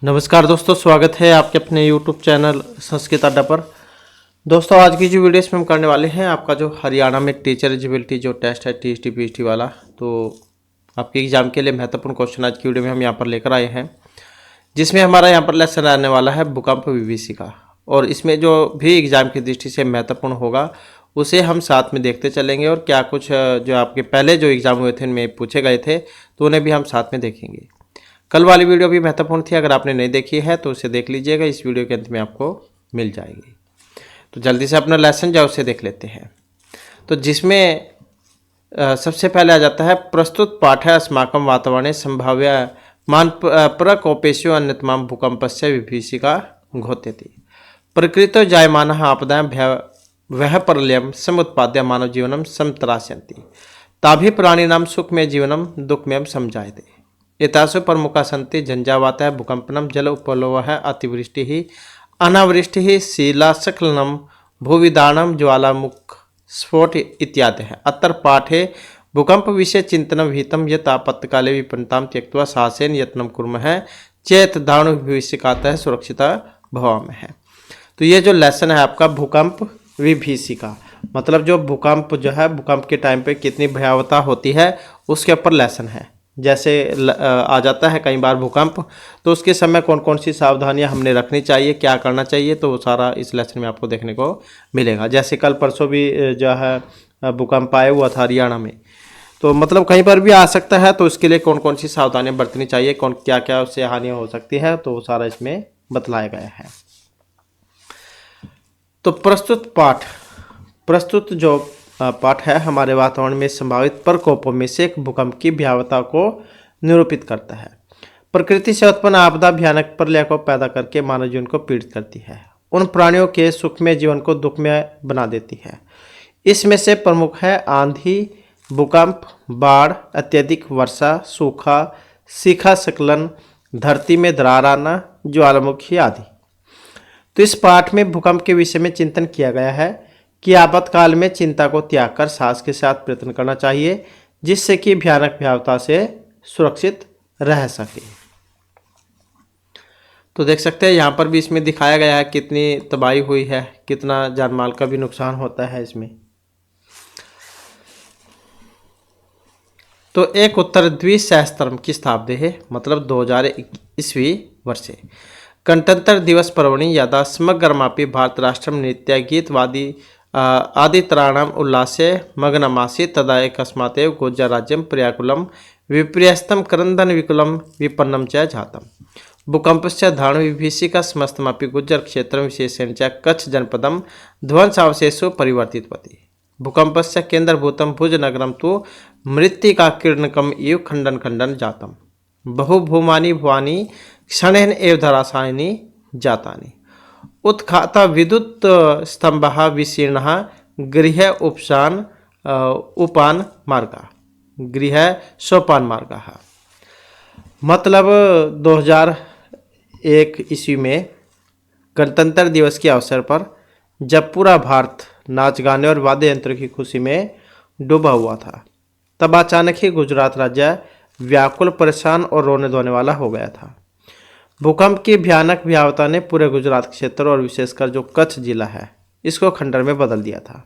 नमस्कार दोस्तों, स्वागत है आपके अपने YouTube चैनल संस्कृत अड्डा पर। दोस्तों, आज की जो वीडियो इसमें हम करने वाले हैं, आपका जो हरियाणा में टीचर एलिजिबिलिटी जो टेस्ट है TST PST वाला, तो आपके एग्जाम के लिए महत्वपूर्ण क्वेश्चन आज की वीडियो में हम यहाँ पर लेकर आए हैं, जिसमें हमारा यहाँ पर लेसन आने वाला है भूकंप VVC का। और इसमें जो भी एग्जाम की दृष्टि से महत्वपूर्ण होगा उसे हम साथ में देखते चलेंगे, और क्या कुछ जो आपके पहले जो एग्ज़ाम हुए थे उनमें पूछे गए थे तो उन्हें भी हम साथ में देखेंगे। कल वाली वीडियो भी महत्वपूर्ण थी, अगर आपने नहीं देखी है तो उसे देख लीजिएगा, इस वीडियो के अंत में आपको मिल जाएगी। तो जल्दी से अपना लेसन जो उसे देख लेते हैं। तो जिसमें सबसे पहले आ जाता है प्रस्तुत पाठ है अस्माकं वातावरणे संभाव्य मान प्रकोपेशो अन्यतमाम भूकंपस्य विभीषिका घोत्यति प्रकृतो जायमानः आपदायां वह प्रलयं समुत्पाद्य मानव जीवनं समत्रास्यन्ति ताभि प्राणिनां सुखमय जीवनं दुःखमयं समजायते एतासु प्रमुखा सन्ति झंझावातः भूकंपनम जल उपप्लवः अतिवृष्टि अनावृष्टि शिलास्खलनम भूविदारणम ज्वालामुख स्फोट इत्यादि है। अत्र पाठे भूकंप विषय चिंतन विहितम यत् आपत्काले विपन्नतां त्यक्त्वा साहसेन यत्नं कुर्मः चेत दारुण भविष्यकातः सुरक्षिता भवामः। तो ये जो लेसन है आपका भूकंप विभीषिका, मतलब जो भूकंप जो है भूकंप के टाइम पे कितनी भयावहता होती है उसके ऊपर लेसन है। जैसे आ जाता है कई बार भूकंप, तो उसके समय कौन कौन सी सावधानियां हमने रखनी चाहिए, क्या करना चाहिए, तो वो सारा इस लेसन में आपको देखने को मिलेगा। जैसे कल परसों भी जो है भूकंप आया हुआ था हरियाणा में, तो मतलब कहीं पर भी आ सकता है, तो उसके लिए कौन कौन सी सावधानियां बरतनी चाहिए, कौन क्या क्या उससे हानियाँ हो सकती है, तो वो सारा इसमें बतलाया गया है। तो प्रस्तुत जो पाठ है हमारे वातावरण में संभावित प्रकोपों में से एक भूकंप की भयावहता को निरूपित करता है। प्रकृति से उत्पन्न आपदा भयानक प्रलय को पैदा करके मानव जीवन को पीड़ित करती है, उन प्राणियों के सुखमय जीवन को दुखमय बना देती है। इसमें से प्रमुख है आंधी, भूकंप, बाढ़, अत्यधिक वर्षा, सूखा, शिखा स्खलन, धरती में दरार आना, ज्वालामुखी आदि। तो इस पाठ में भूकंप के विषय में चिंतन किया गया है कि आपातकाल में चिंता को त्याग कर साहस के साथ प्रयत्न करना चाहिए, जिससे कि भयानक भयावहता से सुरक्षित रह सके। तो देख सकते हैं यहाँ पर भी इसमें दिखाया गया है कितनी तबाही हुई है, कितना जानमाल का भी नुकसान होता है इसमें। तो एक उत्तर द्विसहस्त्रम की स्थापना है, मतलब 2021 वर्षे गणतंत्र दिवस पर्वणि यदा समग्रमापि भारत राष्ट्रम नृत्य गीतवादी आदितराणाम उल्लासे मग्नमासीत् तदा एकस्मादेव गोज्जराज्यं पर्याकुलं विपर्यस्तं क्रन्दन विकुलं विपन्नं च जातम् भूकंपस्य धारण विभीषिका समस्तमपि गुज्जर क्षेत्रं विशेषेण च कच्छ जनपदं ध्वंसावशेषो परिवर्तितवती भूकंपस्य केन्द्रभूतं भुजनगरं तु मृत्तिकाकीर्णकम् इव खण्डन खण्डन जातम् बहुभूमानि भुवानि क्षणेन एव धराशायिनी जातानि उत्खाता विद्युत स्तंभः विशीर्णः गृह उपान मार्गा गृह सोपान मार्गः। मतलब 2001 ईस्वी में गणतंत्र दिवस के अवसर पर जब पूरा भारत नाच गाने और वाद्य यंत्रों की खुशी में डूबा हुआ था, तब अचानक ही गुजरात राज्य व्याकुल, परेशान और रोने धोने वाला हो गया था। भूकंप की भयानक भयावहता ने पूरे गुजरात क्षेत्र और विशेषकर जो कच्छ जिला है इसको खंडर में बदल दिया था।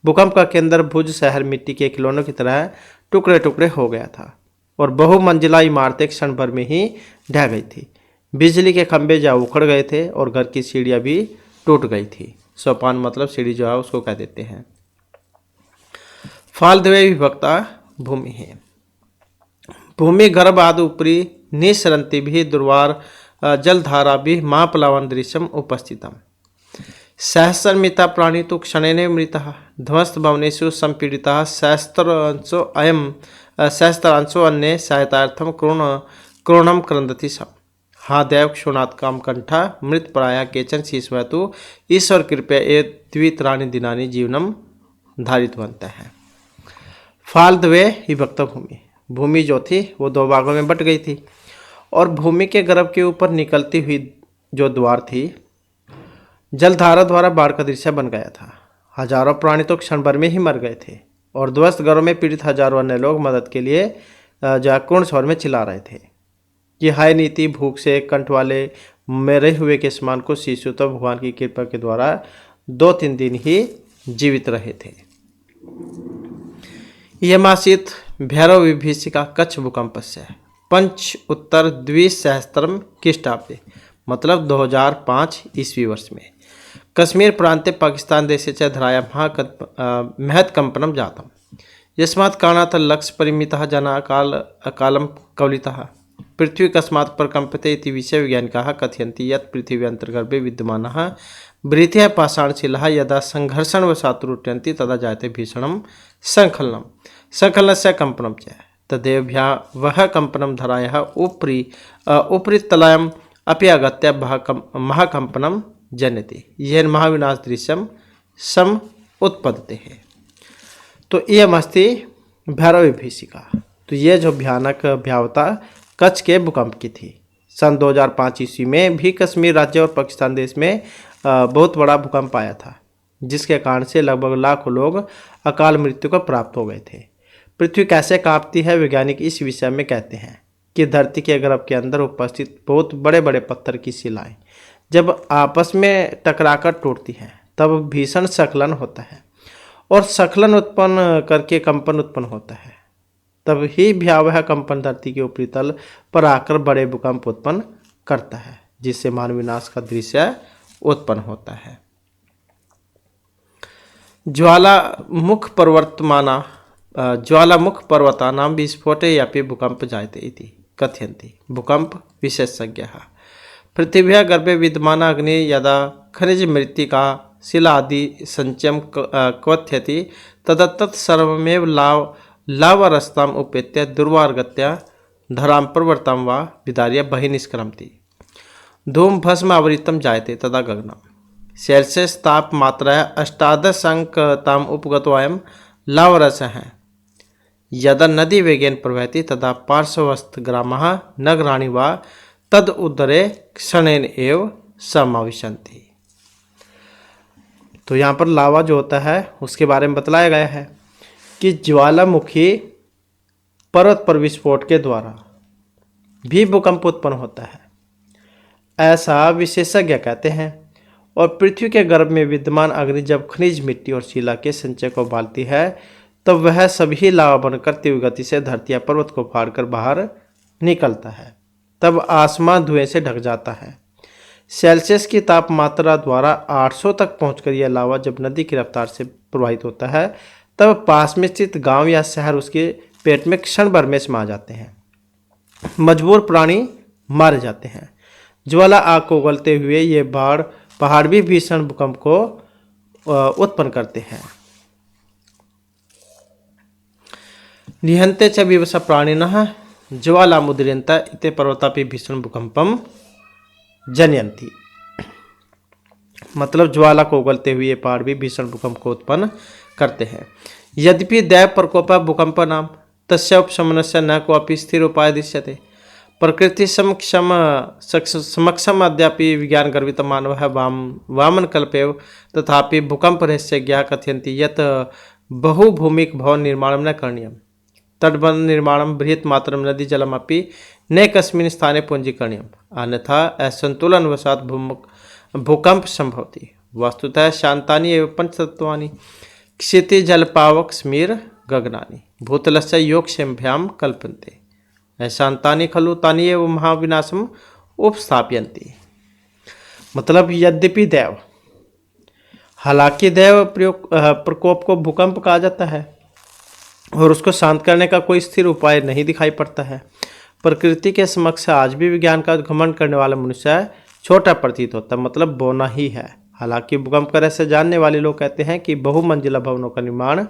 भूकंप का केंद्र भुज शहर मिट्टी के खिलौनों की तरह टुकड़े टुकड़े हो गया था और बहुमंजिला इमारतें क्षण भर में ही ढह गई थी। बिजली के खंभे जा उखड़ गए थे और घर की सीढ़ियाँ भी टूट गई थी। सोपान मतलब सीढ़ी जो है उसको कह देते हैं। फालद्वय विभक्ता भूमि है, भूमि गर्भ आदि ऊपरी निसरंति भी दुर्वार जलधारा भी महाप्लावन दृश्यम उपस्थितम सहस्रमिता प्राणी तो क्षणेन मृतः ध्वस्त भवनेषु संपीड़ितः सहस्त्रांशो अन्य सहायतार्थम क्रोणम क्रंदति सम हादैव क्षुणात्काम कंठा मृत प्राया केचन शीर्षव तो ईश्वर कृपया ये द्वित्राणि दिनानि जीवनम धारितवंत है। फालद्वय विभक्त भूमि, भूमि जो थी वो दो भागों में बट गई थी और भूमि के गर्भ के ऊपर निकलती हुई जो द्वार थी जलधारा द्वारा बाढ़ का दृश्य बन गया था। हजारों प्राणी तो क्षण भर में ही मर गए थे और ध्वस्त घरों में पीड़ित हजारों अन्य लोग मदद के लिए जागपूर्ण स्वर में चिल्ला रहे थे। कि हाय नीति भूख से कंठ वाले मरे हुए के समान को शिशु तो भगवान की कृपा के द्वारा 2-3 दिन ही जीवित रहे थे। यमासित भैरव विभीषिका कच्छ भूकंपस्य पंच उत्तर द्विसहस्त्रम ख्रीष्टाब्दे मतलब 2005 ईस्वी वर्ष में कश्मीर प्रांते पाकिस्तान देशे च धराया महत् कंपनम जातम यस्मात् कारणात् लक्ष्य परिमितः जना अकालं कवलितः पृथ्वी कस्मात् प्रकम्पते इति विषय वैज्ञानिकाः कथयन्ति यत् पृथिवी अन्तर्गर्भे विद्यमानः वृत्तयः पाषाणशिलाः यदा सङ्घर्षणवशात् रुट्यन्ति तदा जायते भीषणं संखलनं संखलनस्य कंपनं च तदेव वह कंपनं धरायाः उपरितलायाम् अपि आगत्य महाकंपनं जनयति येन महाविनाश दृश्यम सम उत्पद्यते है। तो ये मस्ती भैरव विभीषिका। तो ये जो भयानक भयावता कच्छ के भूकंप की थी। सन 2005 ईस्वी में भी कश्मीर राज्य और पाकिस्तान देश में बहुत बड़ा भूकंप आया था, जिसके कारण से लगभग लाखों लोग अकाल मृत्यु को प्राप्त हो गए थे। पृथ्वी कैसे कांपती है, वैज्ञानिक इस विषय में कहते हैं कि धरती के गर्भ के अंदर उपस्थित बहुत बड़े बड़े पत्थर की शिलाएं जब आपस में टकराकर टूटती हैं तब भीषण स्खलन होता है और स्खलन उत्पन्न करके कंपन उत्पन्न होता है। तब ही भयावह कंपन धरती के ऊपरी तल पर आकर बड़े भूकंप उत्पन्न करता है, जिससे मानव विनाश का दृश्य उत्पन्न होता है। ज्वालामुख पर्वतानां विस्फोटे यापि भूकंप जायते इति कथयन्ति भूकंप विशेषज्ञाः। पृथिव्याः गर्भे विद्यमान अग्नि यदा खनिज मृत्तिका शिला आदि संचयं क्वथयति तदा तत्सर्वमेव लावरस्ताम् उपेत्य दुर्वार्गत्या धरां प्रवृत्तां वा विदार्य बहिः निष्क्रमति धूम भस्म आवृतं जायते तदा गगनम् सेल्सियस तापमात्रायाः 18 अंकताम् उपगतोऽयं लावरसः यदा नदी वेगेन प्रवहति तदा पार्श्वस्थ ग्रामाः नगराणि वा तद उदरे क्षणेन एव समाविशन्ति। तो यहाँ पर लावा जो होता है उसके बारे में बतलाया गया है कि ज्वालामुखी पर्वत पर विस्फोट के द्वारा भी भूकंप उत्पन्न होता है, ऐसा विशेषज्ञ कहते हैं। और पृथ्वी के गर्भ में विद्यमान अग्नि जब खनिज मिट्टी और शिला के संचय को उबालती है तब वह सभी लावा बनकर तीव्र गति से धरती या पर्वत को फाड़कर बाहर निकलता है। तब आसमान धुएं से ढक जाता है। सेल्सियस की तापमात्रा द्वारा 800 तक पहुंचकर यह लावा जब नदी की रफ्तार से प्रवाहित होता है तब पास में स्थित गांव या शहर उसके पेट में क्षण भर में समा जाते हैं। मजबूर प्राणी मारे जाते हैं। ज्वाला आग को उगलते हुए ये पहाड़ भी भीषण भूकंप को उत्पन्न करते हैं। निहंते च विवश प्राणिनः ज्वालामुद्रियन्त इते पर्वतापि भीषण भूकंपम जनयन्ति। मतलब ज्वाला को उगलते हुए पहाड़ भी भीषण भूकंप को उत्पन्न करते हैं। यद्यपि दैव प्रकोप भूकंप नाम तस्य उपशमनस्य न कोऽपि स्थिर उपाय दृश्यते प्रकृति समक्षम अद्यापि विज्ञान गर्वित मानवः वामन कल्पेव तथापि भूकंप रहस्यज्ञाः कथयन्ति यत् बहुभूमिक भवन निर्माणं न करणीयम् तटबंध निर्माणं बृहत् मात्रं नदी जलमपि न कस्मिन् स्थाने पूंजीकरणीयम् अन्यथा असंतुलनवशात् भूकंप संभवति। वस्तुतः शान्तानि एव पंचतत्त्वानि क्षितिजलपावक स्मीर गगनानि भूतलस्य योगक्षेमभ्यां कल्पन्ते शान्तानि खलु तानि एव महाविनाशम उपस्थापयन्ति। मतलब यद्यपि दैव, हालांकि दैव प्रकोप को भूकंप कहा जाता है और उसको शांत करने का कोई स्थिर उपाय नहीं दिखाई पड़ता है। प्रकृति के समक्ष आज भी विज्ञान का घमंड करने वाला मनुष्य छोटा प्रतीत होता है, मतलब बोना ही है। हालांकि भूकंप का रहस्य जानने वाले लोग कहते हैं कि बहुमंजिला भवनों का निर्माण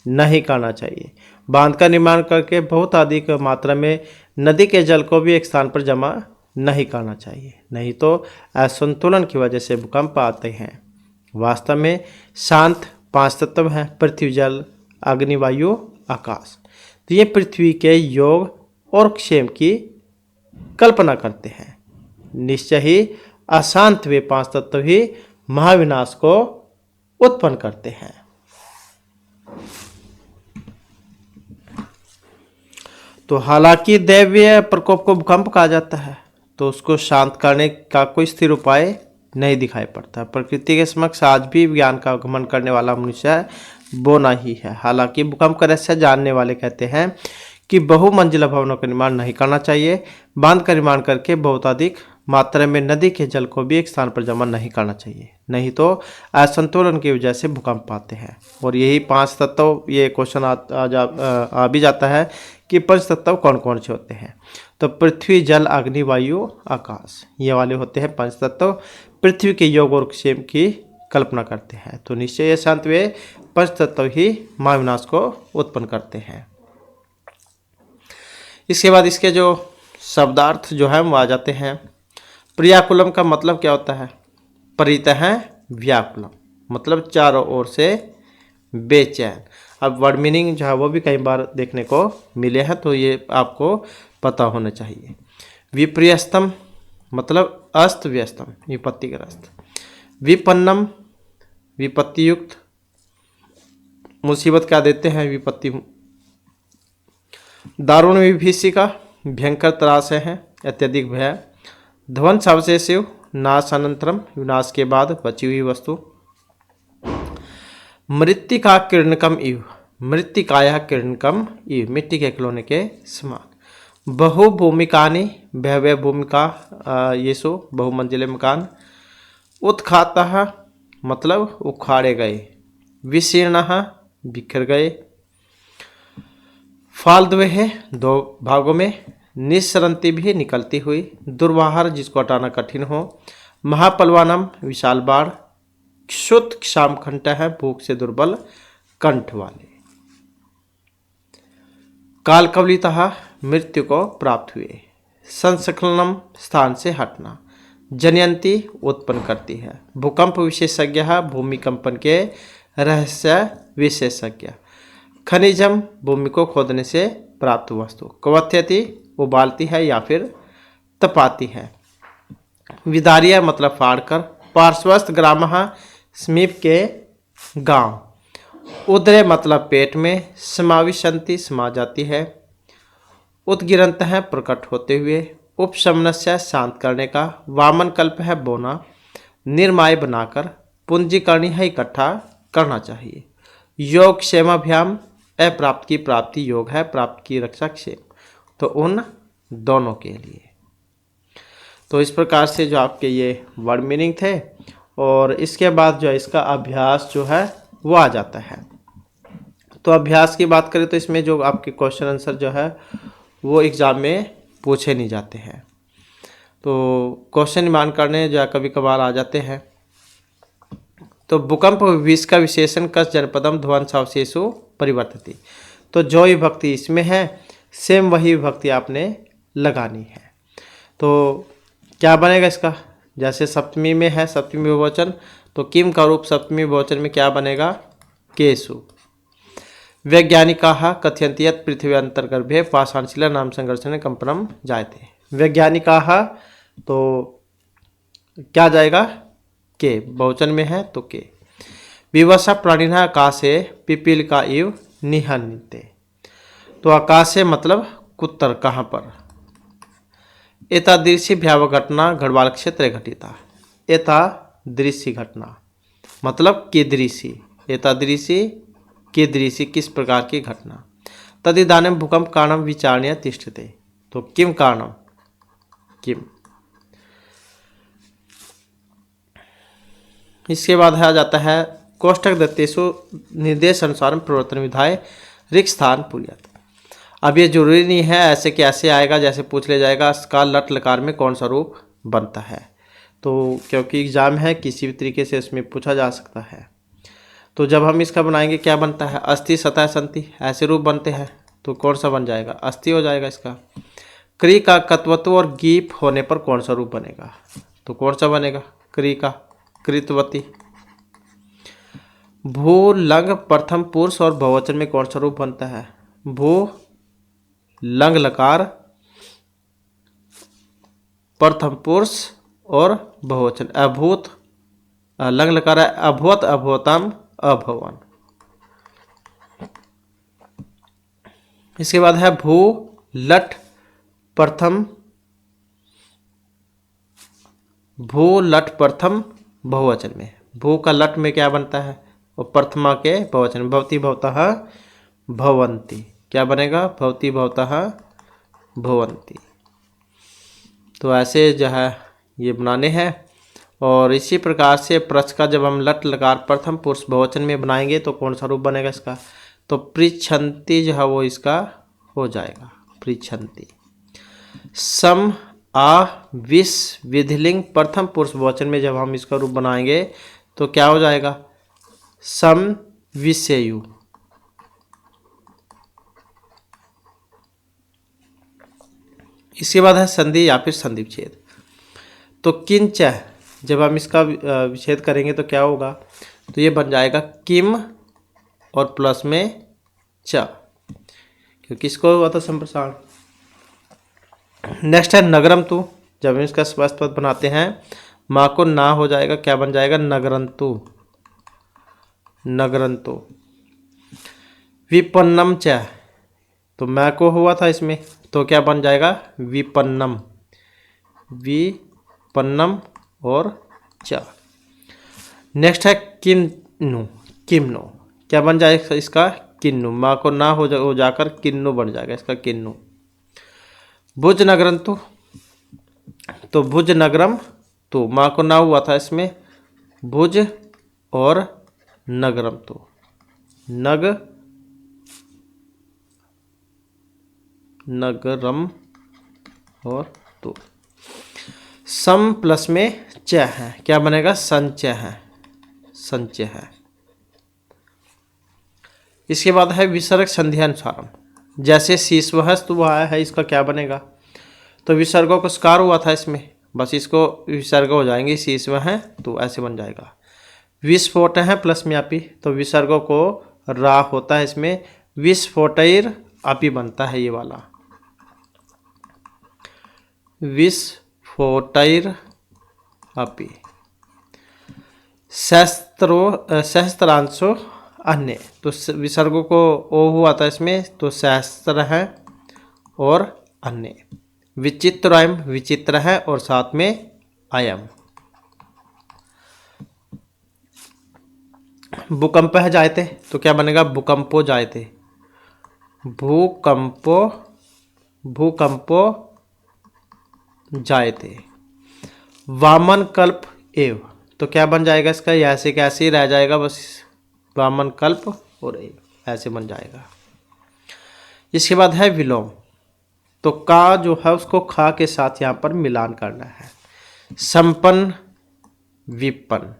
नहीं करना चाहिए। बांध का निर्माण करके बहुत अधिक मात्रा में नदी के जल को भी एक स्थान पर जमा नहीं करना चाहिए, नहीं तो असंतुलन की वजह से भूकंप आते हैं। वास्तव में शांत 5 तत्व हैं: पृथ्वी, जल, अग्नि, वायु, आकाश। तो ये पृथ्वी के योग और क्षेम की कल्पना करते हैं। निश्चय ही अशांत वे 5 तत्व ही महाविनाश को उत्पन्न करते हैं। तो हालांकि दैवीय प्रकोप को भूकंप कहा जाता है, तो उसको शांत करने का कोई स्थिर उपाय नहीं दिखाई पड़ता। प्रकृति के समक्ष आज भी विज्ञान का घमंड करने वाला मनुष्य वो नहीं है। हालांकि भूकंप का रहस्य जानने वाले कहते हैं कि बहुमंजिला भवनों का निर्माण नहीं करना चाहिए। बांध का निर्माण करके बहुत अधिक मात्रा में नदी के जल को भी एक स्थान पर जमा नहीं करना चाहिए, नहीं तो असंतुलन की वजह से भूकंप आते हैं। और यही 5 तत्व, ये क्वेश्चन आ भी जाता है कि पंच तत्व कौन कौन से होते हैं। तो पृथ्वी, जल, अग्नि, वायु, आकाश, ये वाले होते हैं पंच तत्व। पृथ्वी के योग और क्षेम की कल्पना करते हैं। तो निश्चय शांत वे पंच तत्व ही महाविनाश को उत्पन्न करते हैं। इसके बाद इसके जो शब्दार्थ जो है वो आ जाते हैं। प्रियाकुलम का मतलब क्या होता है? परितः व्याकुलम, मतलब चारों ओर से बेचैन। अब वर्ड मीनिंग जो है वो भी कई बार देखने को मिले हैं, तो ये आपको पता होना चाहिए। विपर्यस्तम मतलब अस्त व्यस्तम, विपत्तिग्रस्त। विपन्नम विपत्ति युक्त, मुसीबत क्या देते हैं, विपत्ति। दारुण विभीषिका, भयंकर त्रास है, अत्यधिक भय। ध्वंस अवशेषिव, नाश अनंतरम, विनाश के बाद बची हुई वस्तु। मृत्तिका किरणकम इव, मृत्तिकाया किरणकम इव, मिट्टी के खिलौने के समान। बहुभूमिकानि, भव्य भूमिका, येसु बहुमंजिले मकान। उत्खातः मतलब उखाड़े गए। विशीर्णः बिखर गए। फाल्द्वे 2 भागों में। निस्सरंती भी निकलती हुई। दुर्वाहार जिसको हटाना कठिन हो। महापलवानम विशाल बाढ़। क्षुत क्षामखंड है भूख से दुर्बल कंठ वाले। कालकवलितः मृत्यु को प्राप्त हुए। संस्खलनम स्थान से हटना। जनयंती उत्पन्न करती है। भूकंप विशेषज्ञ भूमिकंपन के रहस्य विशेषज्ञ। खनिजम भूमि को खोदने से प्राप्त वस्तु। कवथ्यति उबालती है या फिर तपाती है। विदारिया मतलब फाड़कर। पार्श्वस्थ ग्राम समीप के गांव। उदरे मतलब पेट में। समाविशंति समा जाती है। उद्गिरंत है प्रकट होते हुए। उपशमनस्य शांत करने का। वामन कल्प है बोना। निर्माय बनाकर। पूंजीकरणी है इकट्ठा करना चाहिए। योग क्षेमाभ्याम, अप्राप्त की प्राप्ति योग है, प्राप्त की रक्षा क्षेम, तो उन दोनों के लिए। तो इस प्रकार से जो आपके ये वर्ड मीनिंग थे, और इसके बाद जो है इसका अभ्यास जो है वो आ जाता है। तो अभ्यास की बात करें तो इसमें जो आपके क्वेश्चन आंसर जो है वो एग्ज़ाम में पूछे नहीं जाते हैं। तो क्वेश्चन निर्माण करने जो है कभी कभार आ जाते हैं। तो भूकंप विष का विशेषण कस जनपदम ध्वंस अवशेषो परिवर्तती। तो जो विभक्ति इसमें है सेम वही विभक्ति आपने लगानी है। तो क्या बनेगा इसका? जैसे सप्तमी में है सप्तमी बहुवचन, तो किम का रूप सप्तमी बहुवचन में क्या बनेगा? केशु। वैज्ञानिकाः कथयन्ति यत् पृथ्वी अंतर्गर्भे पाषाणशिला नाम संघर्षण कंपनम जायते। वैज्ञानिकाः तो क्या जाएगा? के, बहुवचन में है तो के। विवशा प्राणिनः आकाशे पिपीलिका इव निहन्यते। तो आकाशे मतलब कुत्तर कहाँ पर। एतादृशी भयावह घटना गढ़वाल क्षेत्र घटिता। एतादृशी घटना मतलब कीदृशी। एतादृशी कीदृशी किस प्रकार की घटना। तदिदानीं भूकंप कारणं विचारणीय तिष्ठते। तो किम कारणम, किम। इसके बाद आ जाता है कोष्ठक दत्तेषु निर्देश अनुसार प्रवर्तन विधाय रिक्त स्थान पूर्यात। अब ये जरूरी नहीं है ऐसे कि ऐसे आएगा जैसे पूछ ले जाएगा का लट लकार में कौन सा रूप बनता है। तो क्योंकि एग्जाम है किसी भी तरीके से इसमें पूछा जा सकता है। तो जब हम इसका बनाएंगे क्या बनता है? अस्थि सतह संति, ऐसे रूप बनते हैं। तो कौन सा बन जाएगा? अस्थि हो जाएगा इसका। क्री का कत्वत्व और गीप होने पर कौन सा रूप बनेगा? तो कौन सा बनेगा? क्री का कृतवती। भू लंग प्रथम पुरुष और बहुवचन में कौन सा रूप बनता है? भू लंग लकार प्रथम पुरुष और बहुवचन। अभूत लंग लकार है अभूत, अभूतम, अभवन। इसके बाद है भू लट प्रथम भू लट प्रथम बहुवचन में, भू का लट में क्या बनता है और प्रथमा के बहुवचन में भवती भवतः भवन्ति, क्या बनेगा भवती भवतः भवन्ति। तो ऐसे जो है ये बनाने हैं। और इसी प्रकार से प्रश्न का जब हम लट लकार प्रथम पुरुष बहुवचन में बनाएंगे तो कौन सा रूप बनेगा इसका, तो पृच्छन्ति जो है वो इसका हो जाएगा पृच्छन्ति। सम आ विस विधिलिंग प्रथम पुरुष बहुवचन में जब हम इसका रूप बनाएंगे तो क्या हो जाएगा सम विषेयु। इसके बाद है संधि या फिर संधि विच्छेद। तो किंच जब हम इसका विच्छेद करेंगे तो क्या होगा, तो ये बन जाएगा किम और प्लस में च, क्योंकि इसको हुआ था संप्रसारण। नेक्स्ट है नगरम तु, जब हम इसका स्पष्ट पद बनाते हैं माँ को ना हो जाएगा, क्या बन जाएगा नगरंतु नगरंतु। विपन्नम च, तो मैं को हुआ था इसमें तो क्या बन जाएगा विपन्नम विपन्नम और च। नेक्स्ट है किन्नु किम्नु, क्या बन जाएगा इसका किन्नु, माँ को ना हो जाकर किन्नु बन जाएगा इसका किन्नु। भुज नगरंतु, तो भुज नगरम तो माँ को ना हुआ था इसमें भुज और नगरम तो नगरम और तो। सम प्लस में च है, क्या बनेगा संचय है संचय है। इसके बाद है विसर्ग संध्यानुसारम, जैसे शीर्षवस्तु आया है इसका क्या बनेगा, तो विसर्गों को स्कार हुआ था इसमें, बस इसको विसर्ग हो जाएंगे शीर्ष है तो ऐसे बन जाएगा। विस्फोट है प्लस में आपी, तो विसर्गों को रा होता है इसमें विस्फोटैर आपी बनता है ये वाला विस्फोटैर आपी। सहस्त्रांशो अन्य, तो विसर्गों को ओ हुआ था इसमें तो सहस्त्र है और अन्य। विचित्रयम विचित्र है और साथ में अयम। भूकंप है जायते, तो क्या बनेगा भूकंपो जायते भूकंपो भूकंपो जायते। वामन कल्प एव, तो क्या बन जाएगा इसका ऐसे कैसे ही रह जाएगा बस वामन कल्प और एव ऐसे बन जाएगा। इसके बाद है विलोम, तो का जो है उसको खा के साथ यहाँ पर मिलान करना है। संपन्न विपन्न।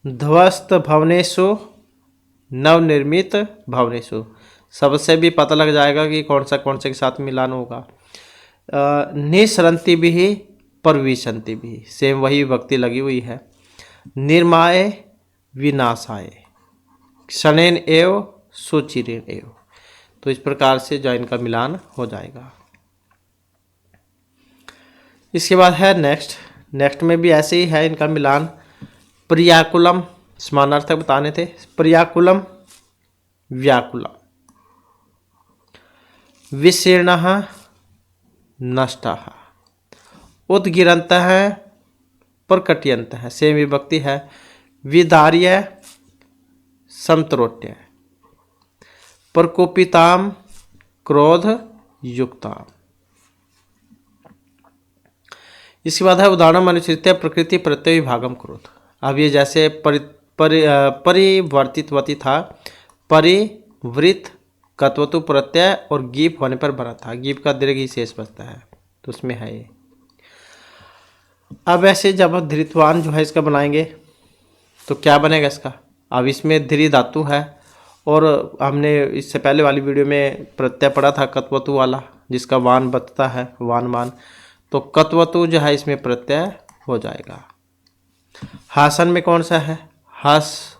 ध्वस्त भवनेषु नवनिर्मित भवनेषु, सबसे भी पता लग जाएगा कि कौन से के साथ मिलान होगा। निसरंती भी परविशंति भी, सेम वही विभक्ति लगी हुई है। निर्माय विनाशाय, क्षणेन एव सुचिरेन एव, तो इस प्रकार से जो इनका मिलान हो जाएगा। इसके बाद है नेक्स्ट में भी ऐसे ही है इनका मिलान। प्रियाकुलम समानार्थक बताने थे, प्रियाकुलम व्याकुलम। विशीर्णः नष्टः। उद्गिरन्तः प्रकटयन्तः, सेम विभक्ति है। विदार्य समत्रोट्य। प्रकोपिताम क्रोध युक्ताम। इसके बाद है उदाहरण अनुसृत्य प्रकृति प्रत्यय विभागम क्रोध। अब ये जैसे परिवर्तितवती था, परिवृत कत्वतु प्रत्यय और गीप होने पर बना था, गीप का दीर्घ ही शेष बचता है तो उसमें है ये। अब ऐसे जब धृतवान जो है इसका बनाएंगे तो क्या बनेगा इसका, अब इसमें धृ धातु है और हमने इससे पहले वाली वीडियो में प्रत्यय पढ़ा था कत्वतु वाला जिसका वान बचता है वान मान, तो कत्वतु जो है इसमें प्रत्यय हो जाएगा। हासन में कौन सा है, हस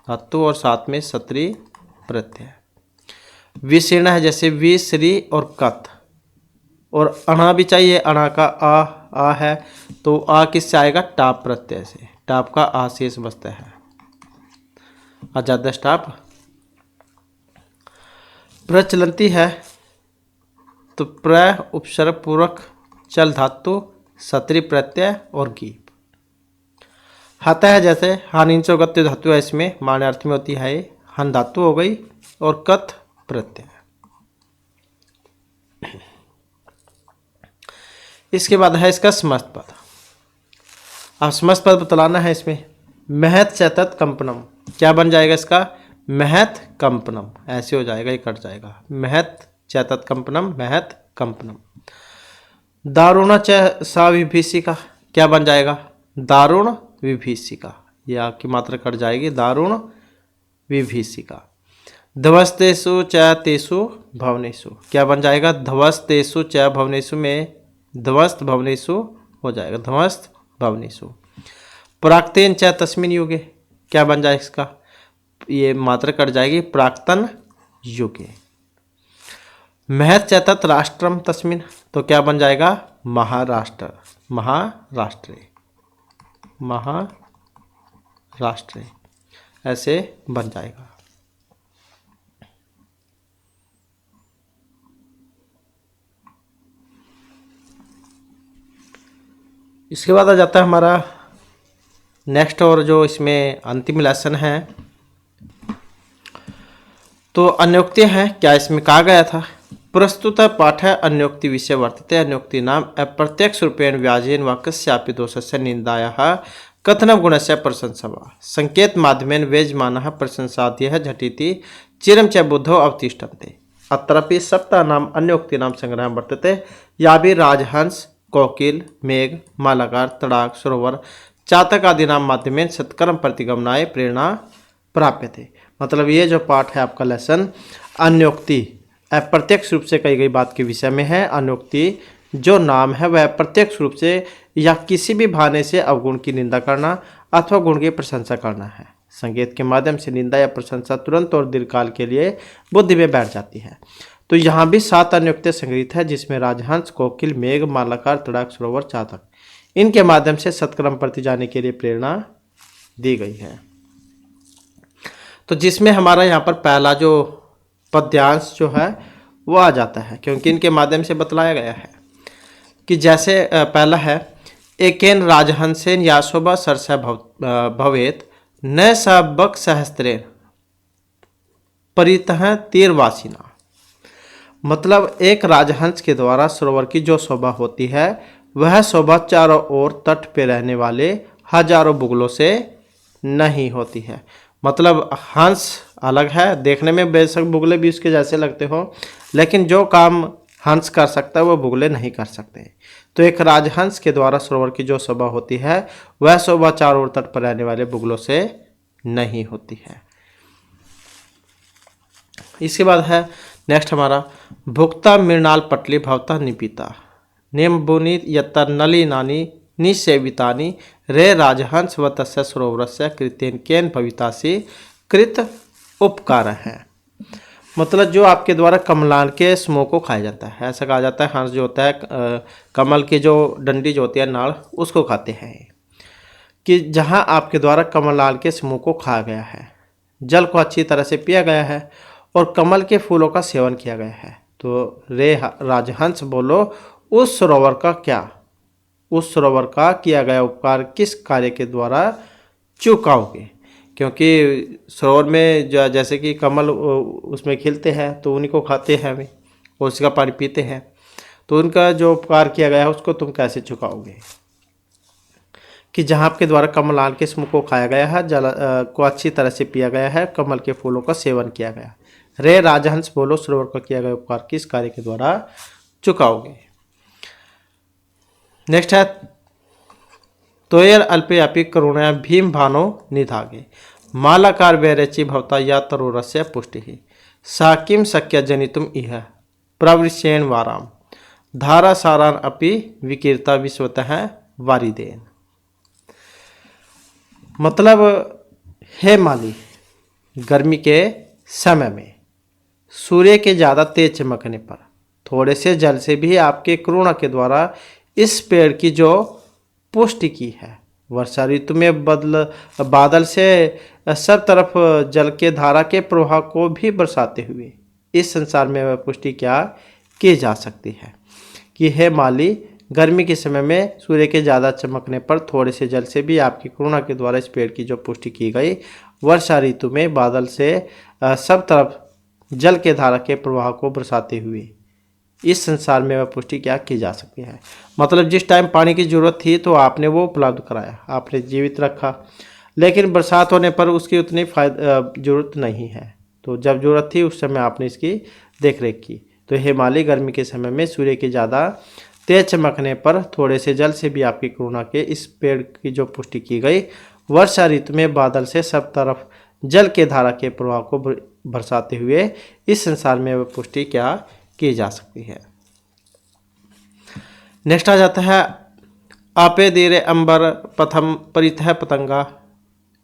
धातु और साथ में सत्री प्रत्यय। विशीर्ण है जैसे विश्री और कथ, और अणा भी चाहिए, अणा का आ है तो आ किससे आएगा, टाप प्रत्यय से, टाप का आ शेष बचता है, आजाद टाप। प्रचलंती है तो प्र उपसर्ग पूर्वक चल धातु, सत्री प्रत्यय और गी। हत है जैसे हानिंचो गत्य धातु है, इसमें मान्यार्थ में होती है, हन धातु हो गई और कथ प्रत्यय। इसके बाद है इसका समस्त पद। अब समस्त पद बतलाना है इसमें। महत चैतत कंपनम, क्या बन जाएगा इसका? महत कंपनम, ऐसे हो जाएगा, ये कट जाएगा। महत चैतत कंपनम, महत कंपनम। दारुण च सा विभीषिका, क्या बन जाएगा? दारुण विभीषिका, ये आपकी मात्रा कट जाएगी, दारुण विभीषिका। धवस्तेषु च तेषु भवनेषु, क्या बन जाएगा? धवस्तेषु च भवनेषु में ध्वस्त भवनेषु हो जाएगा, ध्वस्त भवनेषु। प्राक्तेन च तस्मिन युगे, क्या बन जाएगा इसका? ये मात्रा कट जाएगी, प्राक्तन युगे। महत चैतत राष्ट्रम तस्मिन, तो क्या बन जाएगा? महाराष्ट्र, महाराष्ट्रे, महाराष्ट्रे, ऐसे बन जाएगा। इसके बाद आ जाता है हमारा नेक्स्ट और जो इसमें अंतिम लेसन है, तो अन्योक्ति है। क्या इसमें कहा गया था? प्रस्तुत पाठ अन्योक्ति विषय वर्तते। अन्योक्ति नाम अप्रत्यक्ष रूपेण व्याजेन व कस्यापि दोषस्य निंदायाः कथन गुणस्य प्रशंसा वा संकेत माध्यमेन वेजमानः प्रशंसाद्यः झटिति चिरं च बुद्धौ अवतिष्ठन्ते। अत्रापि सप्तानाम अन्योक्तीनाम संग्रह वर्तते, याभिः राजहंस, कोकिल, मेघ, मालाकार, तड़ाक, सरोवर, चातक आदि नाम माध्यमेन सत्कर्म प्रतिगमनाय प्रेरणा प्राप्यते। मतलब ये जो पाठ है आपका लेसन अन्योक्ति अप्रत्यक्ष रूप से कही गई बात के विषय में है। अन्योक्ति जो नाम है वह प्रत्यक्ष रूप से या किसी भी बहाने से अवगुण की निंदा करना अथवा गुण की प्रशंसा करना है। संकेत के माध्यम से निंदा या प्रशंसा तुरंत और दीर्घकाल के लिए बुद्धि में बैठ जाती है। तो यहाँ भी 7 अन्योक्तियाँ संग्रहित है, जिसमें राजहंस, कोकिल, मेघ, मालाकार, तड़ाक, सरोवर, चातक, इनके माध्यम से सत्कर्म प्रति जाने के लिए प्रेरणा दी गई है। तो जिसमें हमारा यहाँ पर पहला जो पद्यांश जो है वो आ जाता है, क्योंकि इनके माध्यम से बतलाया गया है कि जैसे पहला है, एकेन राजहंसेन याशोभा सरसा भवेत न सबक सहस्त्रेन परितः तीरवासिना। मतलब एक राजहंस के द्वारा सरोवर की जो शोभा होती है वह शोभा चारों ओर तट पे रहने वाले हजारों बुगलों से नहीं होती है। मतलब हंस अलग है, देखने में बेशक बुगले भी उसके जैसे लगते हो, लेकिन जो काम हंस कर सकता है वो बुगले नहीं कर सकते। तो एक राजहंस के द्वारा सरोवर की जो शोभा होती है वह शोभा चारों ओर तट पर रहने वाले बुगलों से नहीं होती है। इसके बाद है नेक्स्ट हमारा, भुक्ता मृणाल पटली भवता निपीता नेमबुनि यत्तर नलिनानि निसेवितानि रे राजहंस व तस्य सरोवरस्य कृतेन केन भवितासी कृत उपकार है। मतलब जो आपके द्वारा कमलान के समूह को खाया जाता है, ऐसा कहा जाता है। हंस जो होता है कमल की जो डंडी जो होती है नाड़, उसको खाते हैं। कि जहाँ आपके द्वारा कमलान के समूह को खाया गया है, जल को अच्छी तरह से पिया गया है और कमल के फूलों का सेवन किया गया है, तो रे राजहंस बोलो उस सरोवर का क्या, उस सरोवर का किया गया उपकार किस कार्य के द्वारा चुकाओगे। क्योंकि सरोवर में जैसे कि कमल उसमें खिलते हैं तो उन्हीं को खाते हैं हमें और उसका पानी पीते हैं, तो उनका जो उपकार किया गया है उसको तुम कैसे चुकाओगे। कि जहाँ आपके द्वारा कमलान के समूह को खाया गया है, जल को अच्छी तरह से पिया गया है, कमल के फूलों का सेवन किया गया। रे राजहंस बोलो सरोवर का किया गया उपकार किस कार्य के द्वारा चुकाओगे। नेक्स्ट है, तोयर अल्पयापी करुणया भीम भानो निधागे मालाकार वैरची भवता या तरोरस्य पुष्टि साकिम शक्य जनितुम इह प्रवृषेण वाराम धारा सारान अपि विकीर्ता विश्वतः वारिदेन। मतलब हे माली, गर्मी के समय में सूर्य के ज़्यादा तेज चमकने पर थोड़े से जल से भी आपके करुणा के द्वारा इस पेड़ की जो पुष्टि की है, वर्षा ऋतु में बादल से सब तरफ जल के धारा के प्रवाह को भी बरसाते हुए इस संसार में वह पुष्टि क्या की जा सकती है कि हे माली, गर्मी के समय में सूर्य के ज़्यादा चमकने पर थोड़े से जल से भी आपकी करुणा के द्वारा इस पेड़ की जो पुष्टि की गई, वर्षा ऋतु में बादल से सब तरफ जल के धारा के प्रवाह को बरसाते हुए इस संसार में वह पुष्टि क्या की जा सकती है। मतलब जिस टाइम पानी की जरूरत थी तो आपने वो उपलब्ध कराया, आपने जीवित रखा, लेकिन बरसात होने पर उसकी उतनी जरूरत नहीं है, तो जब जरूरत थी उस समय आपने इसकी देखरेख की। तो हे माली, गर्मी के समय में सूर्य के ज़्यादा तेज चमकने पर थोड़े से जल से भी आपकी करुणा के इस पेड़ की जो पुष्टि की गई, वर्षा ऋतु में बादल से सब तरफ जल के धारा के प्रवाह को बरसाते हुए इस संसार में वह पुष्टि क्या की जा सकती है। नेक्स्ट आ जाता है आपे दीरे अंबर पथम परितः पतंगा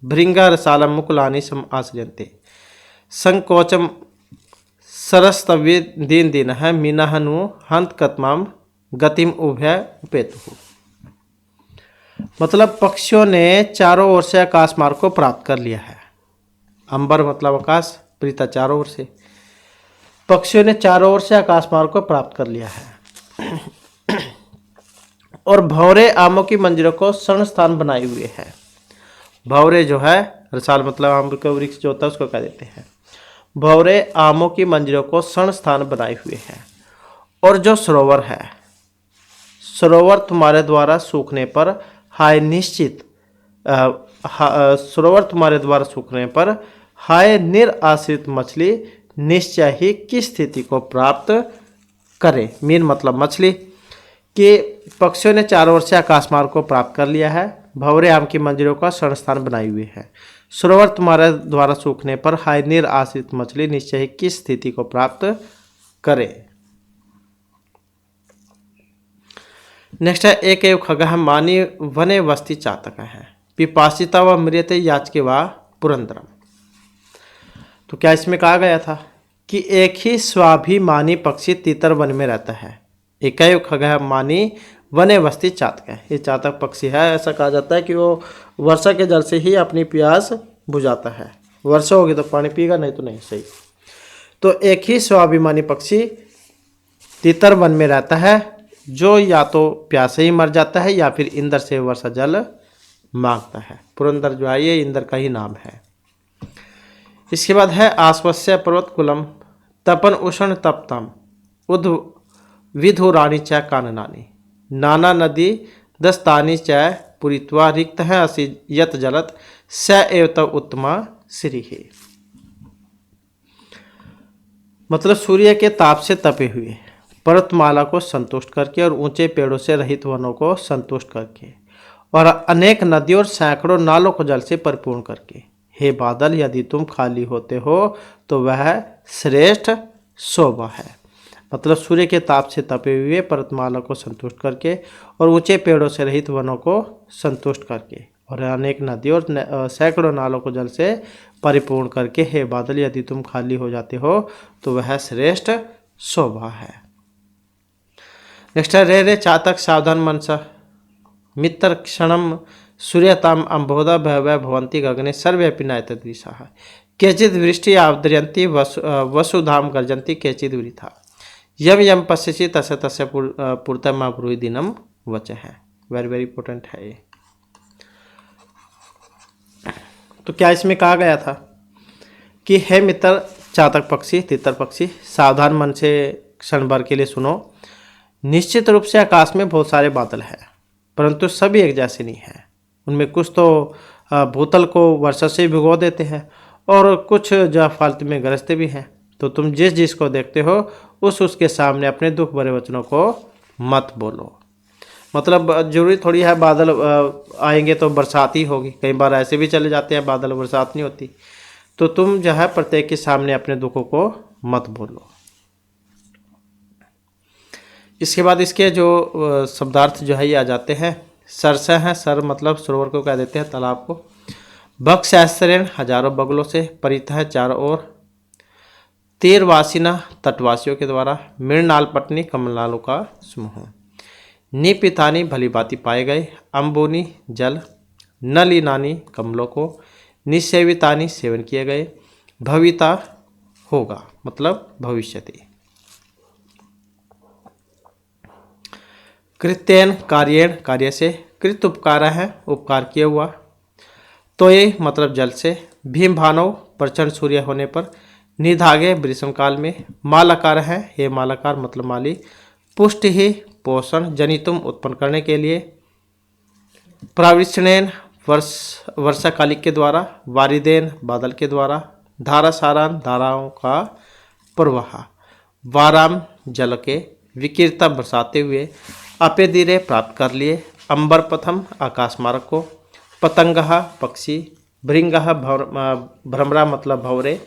भृंगा रसालम मुकुलानी सम आसजनते संकोचम सरस्तव्य दीन दीन है मीनाहनु हंत कतमाम गतिम उभय उपेतु। मतलब पक्षियों ने चारों ओर से आकाश मार्ग को प्राप्त कर लिया है। अंबर मतलब आकाश, प्रीता चारों ओर से, पक्षियों ने चारों ओर से आकाश मार्ग को प्राप्त कर लिया है और भौरे आमों की मंजिलों को शरण स्थान बनाए हुए है। भौरे जो है, रसाल मतलब आम का वृक्ष जो होता है उसको कह देते हैं। भौरे आमों की मंजिलों को शरण स्थान बनाए हुए हैं। और जो सरोवर है, सरोवर तुम्हारे द्वारा सूखने पर हाय निश्चित सरोवर तुम्हारे द्वारा सूखने पर हाय निराश्रित मछली निश्चय ही किस स्थिति को प्राप्त करे। मीन मतलब मछली कि पक्षियों ने चारों ओर से आकाश मार्ग को प्राप्त कर लिया है, भंवरे आम की मंजिलों का शरण स्थान बनाए हुए है। सरोवर तुम्हारे द्वारा सूखने पर हाय निराश्रित मछली निश्चय ही किस स्थिति को प्राप्त करे। नेक्स्ट है एक एव खगः मानी वने वस्ति चातक है पिपासिता व मृत याचके व पुरंदरम। तो क्या इसमें कहा गया था कि एक ही स्वाभिमानी पक्षी तीतर वन में रहता है। एक एव खगः मानी वने वस्ति चातक है, ये चातक पक्षी है। ऐसा कहा जाता है कि वो वर्षा के जल से ही अपनी प्यास बुझाता है। वर्षा होगी तो पानी पिएगा, नहीं तो नहीं। सही। तो एक ही स्वाभिमानी पक्षी तीतर वन में रहता है जो या तो प्यासे ही मर जाता है या फिर इंद्र से वर्षा जल मांगता है। पुरंदर जो है ये इंद्र का ही नाम है। इसके बाद है आश्वस्य पर्वत कुलम तपन उष्ण तप्तम उद विधु रानी च काननानी नाना नदी दस्तानी च पुरित्वा रिक्त है असि यत जलत स एव उत्तमा श्री है। मतलब सूर्य के ताप से तपे हुए, पर्वतमाला को संतुष्ट करके और ऊंचे पेड़ों से रहित वनों को संतुष्ट करके और अनेक नदियों और सैकड़ों नालों को जल से परिपूर्ण करके, हे बादल, यदि तुम खाली होते हो तो वह श्रेष्ठ शोभा है। मतलब सूर्य के ताप से तपे हुए पर्वतमाला को संतुष्ट करके और ऊंचे पेड़ों से रहित वनों को संतुष्ट करके और अनेक नदियों और सैकड़ों नालों को जल से परिपूर्ण करके, हे बादल, यदि तुम खाली हो जाते हो तो वह श्रेष्ठ शोभा है। नेक्स्ट है रे रे चातक सावधान मनसा मित्र क्षणम सूर्यताम अम्बोधा भय भवंती गगने सर्वेपि नायतद्विषाः केचिद वृष्टि आवद्रयन्ति वसुधाम गर्जन्ति केचिद वृथा यम यम पश्यसि तस्य तस्य पूर्तमा ब्रूहि दिनम वच है। वेरी वेरी इंपॉर्टेंट है ये। तो क्या इसमें कहा गया था कि हे मित्र चातक पक्षी, तितर पक्षी, सावधान मन से क्षण भर के लिए सुनो। निश्चित रूप से आकाश में बहुत सारे बादल हैं, परंतु सभी एक जैसे नहीं हैं। उनमें कुछ तो भूतल को वर्षा से भिगो देते हैं और कुछ जो फालतू में गरजते भी हैं। तो तुम जिस जिसको देखते हो उसके सामने अपने दुख भरे वचनों को मत बोलो। मतलब जरूरी थोड़ी है बादल आएंगे तो बरसात ही होगी, कई बार ऐसे भी चले जाते हैं बादल, बरसात नहीं होती। तो तुम जो है प्रत्येक के सामने अपने दुखों को मत बोलो। इसके बाद इसके जो शब्दार्थ जो है ये आ जाते हैं। सरस हैं, सर मतलब सरोवर को कह देते हैं, तालाब को। भक्त सहस्त्रेण हजारों बगलों से, परित है चारों ओर। तीरवासिना तटवासियों के द्वारा। मृणाल पटनी कमलनालों का समूह। निपितानी भली भांति पाए गए। अम्बोनी जल। नलिनानी कमलों को। निसेवितानी सेवन किए गए। भविता होगा मतलब भविष्यति। कृत्येन कार्येण कार्य से, कृत उपकार है उपकार किया हुआ। तो ये मतलब जल से। भीम भानव प्रचंड सूर्य होने पर। निधागे ग्रीष्म काल में। मालाकार है हे मालाकार मतलब माली। पुष्टि ही पोषण जनितुम उत्पन्न करने के लिए। प्राविष्णेन वर्षाकालिक के द्वारा। वारिदेन बादल के द्वारा। धारा सारान धाराओं का प्रवाह। वाराम जल के। विकीर्ता बरसाते हुए। अपे धीरे प्राप्त कर लिए। अंबर प्रथम आकाश मार्ग को। पतंगहा पक्षी। भृंगहा भ्रमरा मतलब भंवरे।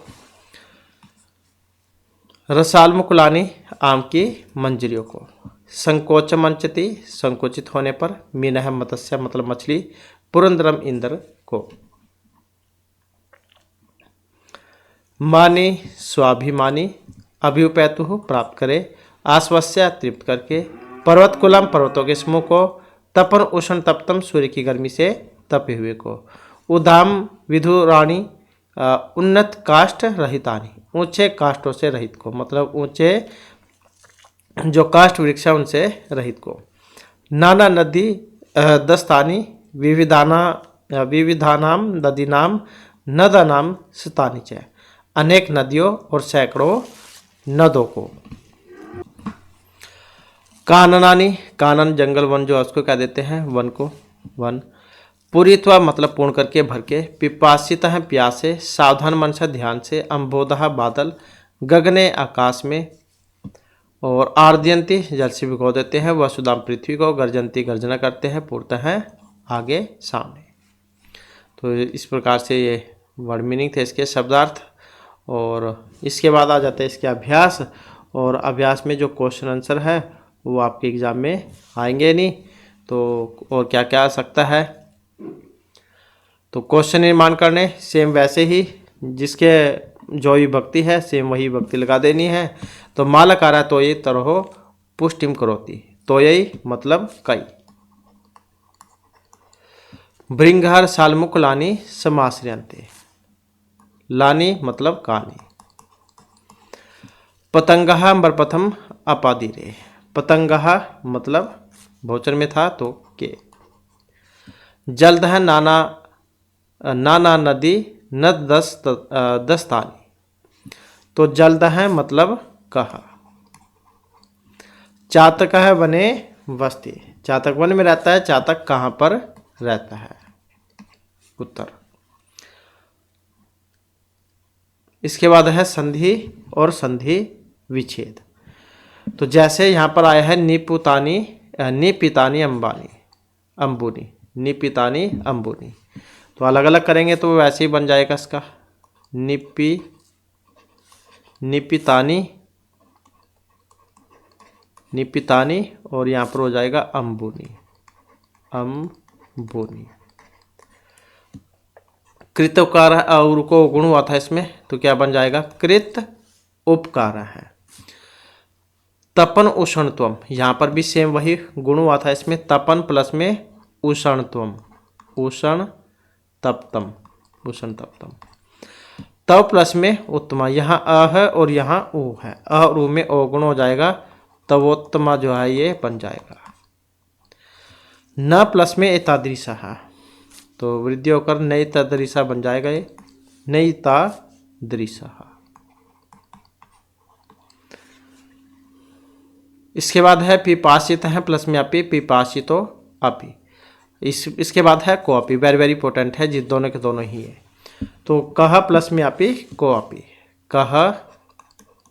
रसाल मुकुलानी आम की मंजरियों को। संकोच मंचती संकोचित होने पर। मीनह मत्स्य मतलब मछली। पुरंदरम इंद्र को। मानी स्वाभिमानी। अभ्युपैतु प्राप्त करे। आश्वस्य तृप्त करके। पर्वतकुलम पर्वतों के समूह को। तपन उष्ण तप्तम सूर्य की गर्मी से तपे हुए को। उदाम विधुराणी उन्नत काष्ठ रहितानी ऊंचे काष्ठों से रहित को मतलब ऊंचे जो काष्ठ वृक्ष है उनसे रहित को। नाना नदी दस्तानी विविधानाम नदीनाम नदानाम सतानी च अनेक नदियों और सैकड़ों नदों को। काननानी कानन जंगल वन जो उसको क्या देते हैं वन को वन। पूरीत्वा मतलब पूर्ण करके भर के। पिपासित है प्यासे। सावधान मन से ध्यान से। अम्बोधः बादल। गगने आकाश में। और आर्द्यंती जल से भिगो देते हैं। वसुधाम पृथ्वी को। गर्जंती गर्जना करते हैं। पूर्त हैं आगे सामने। तो इस प्रकार से ये वर्ड मीनिंग थे इसके शब्दार्थ। और इसके बाद आ जाते हैं इसके अभ्यास। और अभ्यास में जो क्वेश्चन आंसर है वो आपके एग्ज़ाम में आएंगे नहीं तो और क्या क्या आ सकता है। तो क्वेश्चन निर्माण करने सेम वैसे ही जिसके जो विभक्ति है सेम वही विभक्ति लगा देनी है। तो मालकारा तो ये तरहो पुष्टिम करोति। तो यही मतलब कई। भृंगहर सालमुख लानी समाश्रयन्ते। लानी मतलब कानी। पतंगहा अंबरप्रथम अपादिरे। पतंगहा मतलब बहुवचन में था तो के। जलदह नाना नाना नदी नद दस्तानी। तो जलदह मतलब कहा। चातक है वने वस्ती। चातक वन में रहता है। चातक कहाँ पर रहता है। उत्तर। इसके बाद है संधि और संधि विच्छेद। तो जैसे यहाँ पर आया है निपुतानी निपितानी अंबानी अंबुनी निपितानी अंबुनी। तो अलग अलग करेंगे तो वैसे ही बन जाएगा इसका निपितानी निपितानी और यहाँ पर हो जाएगा अंबुनी अंबुनी। कृत उपकार और को गुण हुआ था इसमें तो क्या बन जाएगा कृत उपकार है। तपन उष्णत्वम यहाँ पर भी सेम वही गुण हुआ था इसमें। तपन प्लस में उष्णत्वम उष्ण तप्तम उष्ण तप्तम। तव प्लस में उत्तमा। यहाँ अ है और यहाँ उ है। अ और उ में ओ गुण हो जाएगा तवोत्तमा जो है ये बन जाएगा। न प्लस में एतादृशा है तो वृद्धि होकर नई तदृशा बन जाएगा ये नई तादृशा। इसके बाद है पिपासित है प्लस में अपी पिपासितो अपी। इसके बाद है को अपी वेरी वेरी इंपॉर्टेंट है जिस दोनों के दोनों ही है। तो कह प्लस में अपी को अपी। कह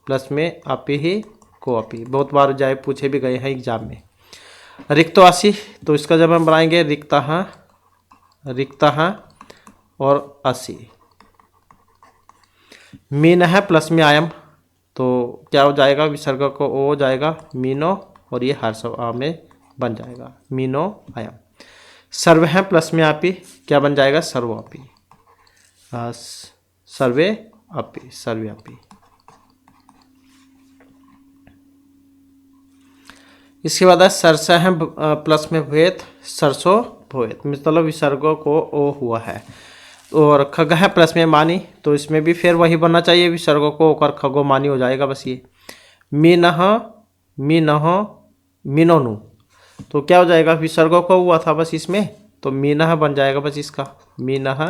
प्लस में अपी ही को अपी बहुत बार जाए पूछे भी गए हैं एग्जाम में। रिक्तवासी तो इसका जब हम बनाएंगे रिक्ता और असी। मीन है प्लस में आयम तो क्या हो जाएगा विसर्ग को ओ हो जाएगा मीनो और ये हर्ष में बन जाएगा मीनो आयम। सर्व है प्लस में आपी क्या बन जाएगा सर्वोपी सर्वे अपी सर्वे अपी। इसके बाद है सरसा है प्लस में भवेत सरसों भवेत मतलब विसर्गों को ओ हुआ है। और खग है प्लस में मानी तो इसमें भी फिर वही बनना चाहिए विसर्गों को होकर खगो मानी हो जाएगा बस ये। मीनह मीनह मीनोनु तो क्या हो जाएगा, विसर्गों को हुआ था बस इसमें, तो मीनः बन जाएगा बस इसका, मीनः।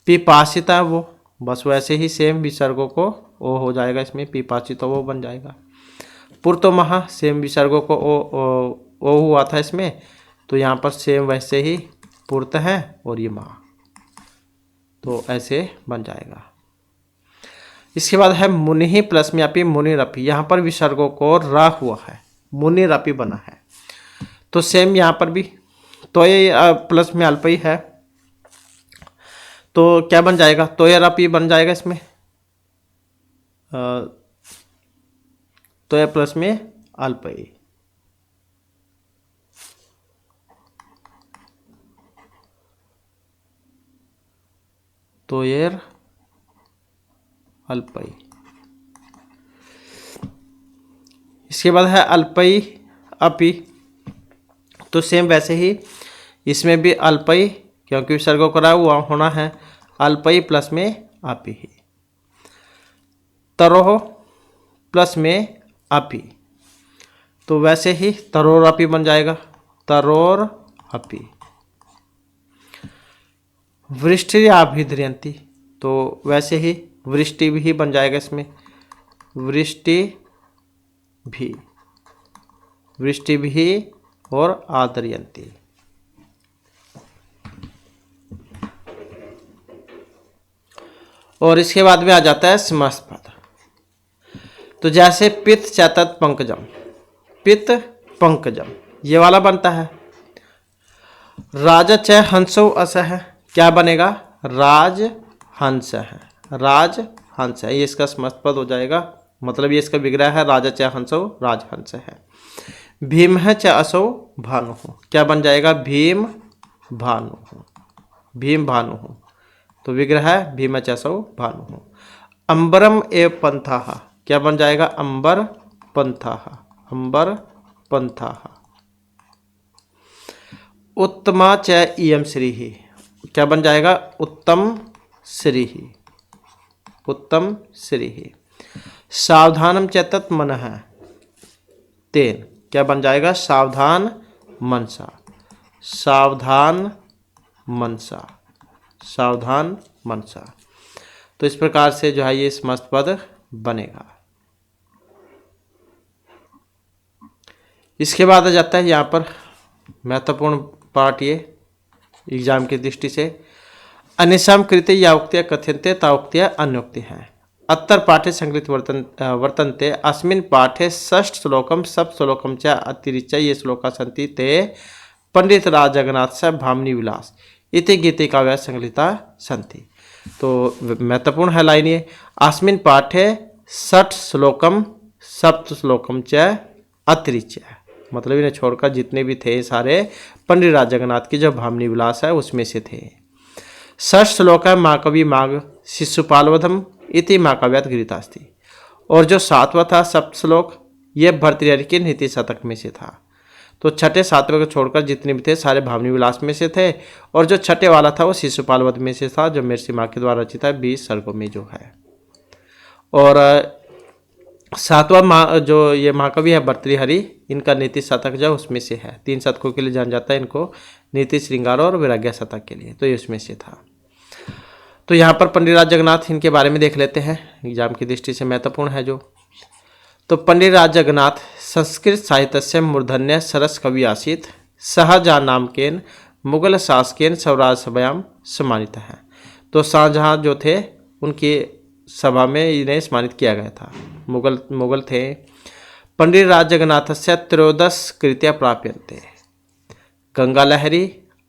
पिपासिता वो, बस वैसे ही सेम विसर्गों को ओ हो जाएगा इसमें, पिपासिता वो बन जाएगा। पुरतमः सेम विसर्गों को ओ हुआ था इसमें, तो यहाँ पर सेम वैसे ही पुरत है और ये महा, तो ऐसे बन जाएगा। इसके बाद है मुनि प्लस में अपी मुनिरपि, यहाँ पर विसर्गों को रा हुआ है, मुनिरपि बना है। तो सेम यहाँ पर भी, तो ये प्लस में अल्प ही है, तो क्या बन जाएगा, तो ये रपि बन जाएगा इसमें, तो ये प्लस में अल्प ही, तो ये अल्पई। इसके बाद है अल्पई अपि, तो सेम वैसे ही इसमें भी अल्पई, क्योंकि विसर्गों करा हुआ होना है, अल्पई प्लस में अपि ही। तरोह प्लस में अपि, तो वैसे ही तरोर अपि बन जाएगा, तरोर अपि। वृष्टि आभिद्रयंती, तो वैसे ही वृष्टि भी बन जाएगा इसमें, वृष्टि भी, वृष्टि भी और आद्रयंती। और इसके बाद में आ जाता है समस्त पद, तो जैसे पित चतत पंकजम, पित पंकजम ये वाला बनता है। राज च हंसो अस है, क्या बनेगा, राज हंस है, राज हंस है, ये इसका समस्त पद हो जाएगा, मतलब ये इसका विग्रह है, राजा च हंसो राज हंस है। भीम है च असो भानु, क्या बन जाएगा, भीम भानु, भीम भानु, तो विग्रह है भीम च असो भानु। अंबरम एव पंथा, क्या बन जाएगा, अंबर पंथा, अंबर पंथा। उत्तमा च इयम श्री, क्या बन जाएगा, उत्तम श्री, उत्तम श्री। सावधानम च तत् मनः तेन, क्या बन जाएगा, सावधान मनसा, सावधान मनसा, सावधान मनसा। तो इस प्रकार से जो है ये समस्त पद बनेगा। इसके बाद आ जाता है यहाँ पर महत्वपूर्ण पार्ट, ये एग्जाम की दृष्टि से, अनिशम कृत या उक्तियाँ कथ्यन्ते ताउक्तियाँ अन्योक्ति हैं। अत्र पाठे संकलित वर्तन्ते अस्मिन् पाठे षष्ठ श्लोकम सब श्लोकम च अतिरिच्य ये श्लोका सन्ति ते पंडित राज जगन्नाथ से भामिनी विलास इति गीति काव्या संकलिता सन्ति। तो महत्वपूर्ण है लाइन ये, अस्मिन् पाठे षष्ठ श्लोकम सप्त श्लोकम च अतिरिच्य, मतलब इन्हें छोड़कर जितने भी थे सारे पंडित राज जगन्नाथ की जो भामिनी विलास है उसमें से थे। षष्ठ श्लोक है महाकवि माघ शिशुपालवधम इति महाकाव्यात गृहीतास्ति, और जो सातवां था सप्त श्लोक ये भर्तृहरि के नीति शतक में से था। तो छठे सातवें को छोड़कर जितने भी थे सारे भामिनी विलास में से थे, और जो छठे वाला था वो शिशुपालवध में से था, जो महर्षि माँ के द्वारा रचित है 20 सर्गों में जो है। और सातवां जो ये महाकवि है भर्तृहरि, इनका नीति शतक जो उसमें से है, 3 शतकों के लिए जान जाता है इनको, नीति श्रृंगार और वैराग्य शतक के लिए, तो ये उसमें से था। तो यहाँ पर पंडित राज जगन्नाथ इनके बारे में देख लेते हैं, एग्जाम की दृष्टि से महत्वपूर्ण है जो। तो पंडित राज जगन्नाथ संस्कृत साहित्य से मूर्धन्य सरस कवि आसीत, शाहजहाँ नामकेन मुगल शासकेन स्वराज सभायाम सम्मानित है। तो शाहजहाँ जो थे उनकी सभा में इन्हें सम्मानित किया गया था, मुगल थे। पंडित राज जगन्नाथ से त्रयोदश कृतियाँ प्राप्यन्ते, गंगा लहरी,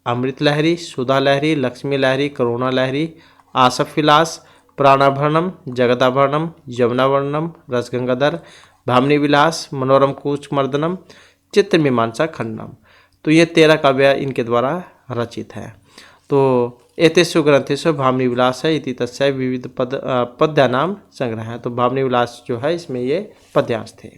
अमृत लहरी, सुधा लहरी, लक्ष्मी लहरी, करुणा लहरी, आसफ विलास, प्राणाभरणम, जगदाभरणम, यमुनावर्णम, रसगंगाधर, भामिनी विलास, मनोरम कूच मर्दनम, चित्र मीमांसा खंडनम। तो ये 13 काव्य इनके द्वारा रचित है। तो एतेषु ग्रंथेषु भामिनी विलास है इति तस्य विविध पद्यानाम संग्रह है। तो भामिनी विलास जो है इसमें ये पद्यांश थे।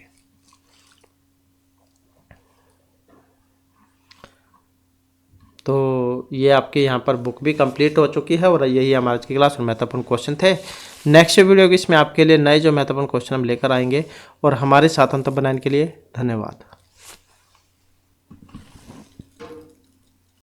तो ये आपके यहाँ पर बुक भी कंप्लीट हो चुकी है, और यही हमारे आज की क्लास में महत्वपूर्ण क्वेश्चन थे। नेक्स्ट वीडियो इसमें आपके लिए नए जो महत्वपूर्ण क्वेश्चन हम लेकर आएंगे, और हमारे साथ अंत बनाने के लिए धन्यवाद।